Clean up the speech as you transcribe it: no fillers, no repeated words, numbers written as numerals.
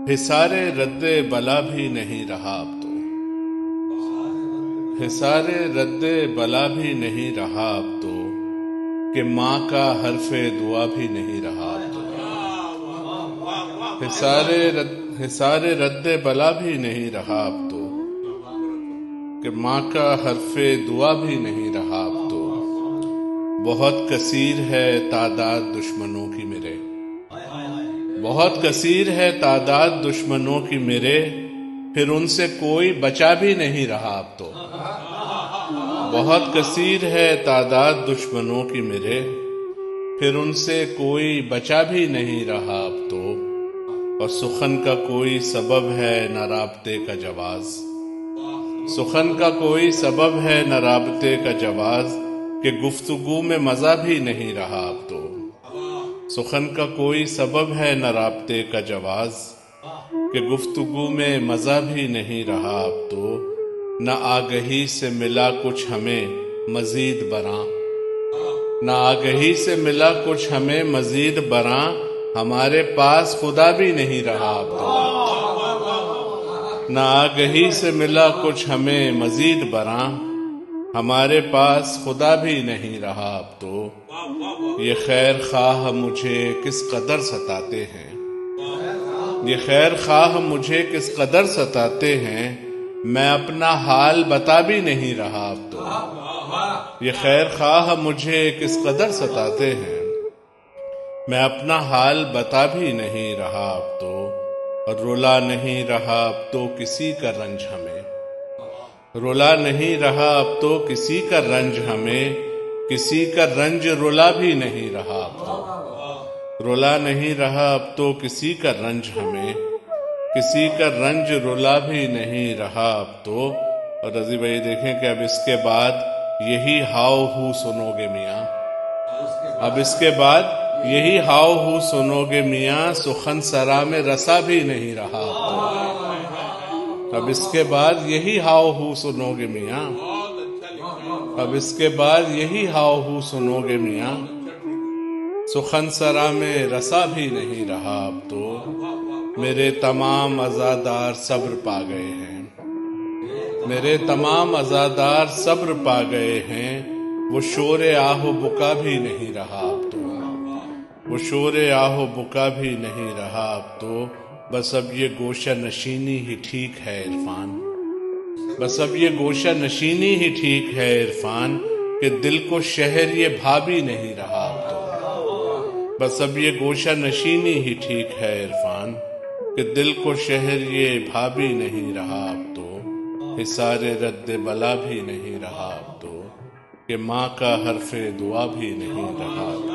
حصار رد بلا بھی نہیں رہا اب تو، حصار رد بلا بھی نہیں رہا اب تو، کہ ماں کا حرف دعا بھی نہیں رہا اب تو، حصار رد بلا بھی نہیں رہا اب تو، کہ ماں کا حرف دعا بھی نہیں رہا اب تو، بہت کثیر ہے تعداد دشمنوں کی میرے، بہت کثیر ہے تعداد دشمنوں کی میرے، پھر ان سے کوئی بچا بھی نہیں رہا اب تو، بہت کثیر ہے تعداد دشمنوں کی میرے، پھر ان سے کوئی بچا بھی نہیں رہا اب تو، اور سخن کا کوئی سبب ہے نہ رابطے کا جواز، سخن کا کوئی سبب ہے نہ رابطے کا جواز، کہ گفتگو میں مزہ بھی نہیں رہا اب تو، سخن کا کوئی سبب ہے نہ رابطے کا جواز، کہ گفتگو میں مزہ بھی نہیں رہا اب تو، نہ آگہی سے ملا کچھ ہمیں مزید براں، نہ آگہی سے ملا کچھ ہمیں مزید براں، ہمارے پاس خدا بھی نہیں رہا اب تو، نہ آگہی سے ملا کچھ ہمیں مزید براں، ہمارے پاس خدا بھی نہیں رہا اب تو، یہ خیر خواہ مجھے کس قدر ستاتے ہیں، یہ خیر خواہ مجھے کس قدر ستاتے ہیں، میں اپنا حال بتا بھی نہیں رہا اب تو، یہ خیر خواہ مجھے کس قدر ستاتے ہیں، میں اپنا حال بتا بھی نہیں رہا اب تو، اور رلا نہیں رہا اب تو کسی کا رنج ہمیں، رلا نہیں رہا اب تو کسی کا رنج ہمیں، کسی کا رنج رلا بھی نہیں رہا اب تو، رلا نہیں رہا اب تو کسی کا رنج ہمیں، کسی کا رنج رلا بھی نہیں رہا اب تو، اور رضی بھائی دیکھیں کہ اب اس کے بعد یہی ہاؤ ہو سنو گے میاں، اب اس کے بعد یہی ہاؤ ہو سنو گے میاں، سخن سرا میں رسا بھی نہیں رہا اب تو، اب اس کے بعد یہی ہاؤ ہو سنو گے میاں، اب اس کے بعد یہی ہاؤ ہو سنو گے میاں، سخن سرا میں رسا بھی نہیں رہا اب تو، میرے تمام عزادار صبر پا گئے ہیں، میرے تمام عزادار صبر پا گئے ہیں، وہ شور آہ و بکا بھی نہیں رہا اب تو، وہ شور آہ و بکا بھی نہیں رہا اب تو، بس اب یہ گوشہ نشینی ہی ٹھیک ہے عرفان، بس اب یہ گوشہ نشینی ہی ٹھیک ہے عرفان، کہ دل کو شہر یہ بھا بھی نہیں رہا اب تو، بس اب یہ گوشہ نشینی ہی ٹھیک ہے عرفان، کہ دل کو شہر یہ بھا بھی نہیں رہا اب تو، حصار رد بلا بھی نہیں رہا اب تو، کہ ماں کا حرف دعا بھی نہیں رہا اب تو۔